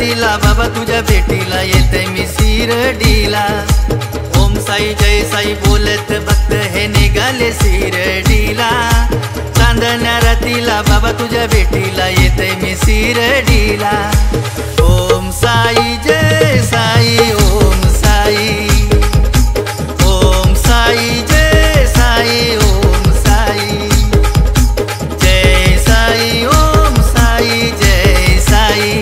रातीला बाबा तुझ्या भेटीला येते मी शिर्डीला। ओम साई जय साई बोलत भक्त हे निघाले शिर्डीला। चांदण्या रातीला बाबा तुझ्या भेटीला येते मी शिर्डीला। ओम साई जय साई ओम साई, ओम साई जय साई ओम साई, जय साई ओम साई जय साई।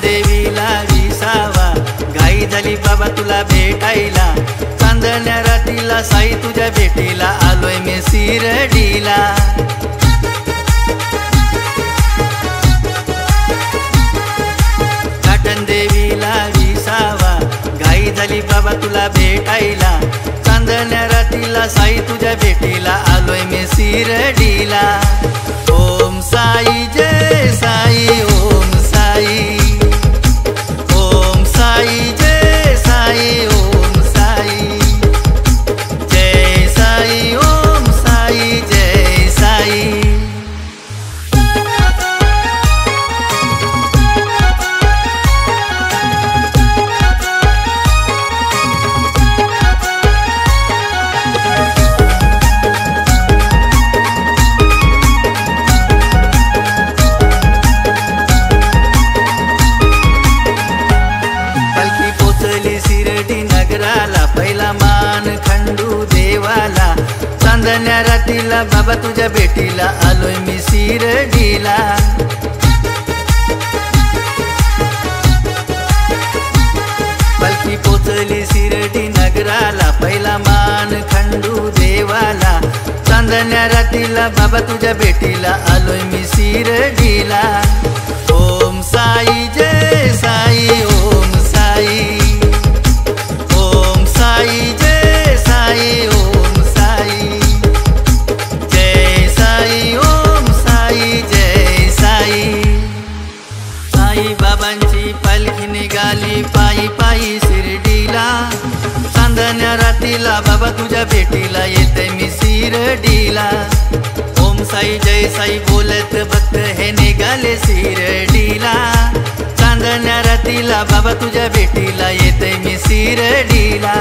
देवीला विसावा घाई झाली बाबा तुला भेटायला। चांदण्या रातीला साई तुझ्या भेटीला आलोय मी शिर्डीला। काटन देवीला विसावा घाई झाली बाबा तुला भेटायला। चांदण्या रातीला साई तुझ्या भेटीला आलोय मी शिर्डीला। ओम साई जय साई ओम साई, ओम साई जय साई ओम साई, जय साई ओम साई जय साई। शिर्डी नगराला पहिला मान खंडू देवाला। चांदण्या रातीला बाबा तुझ्या भेटीला आलोय मी शिर्डीला। पालखी पोचली शिर्डी नगराला पहिला मान खंडू देवाला। चांदण्या रातीला बाबा तुझ्या भेटीला आलोय मी शिर्डीला। ओम साई जय साई ओम साई, ओम साई जय साई ओम साई, जय साई ओम साई जय साई। साई बाबांची पालखी निघाली पायी पायी शिर्डीला। चांदण्या रातीला बाबा तुझ्या भेटीला येते मी शिर्डीला। ओम साई जय साई बोलत भक्त हे निघाले शिर्डीला। चांदण्या रातीला बाबा तुझ्या भेटीला येते मी शिर्डीला।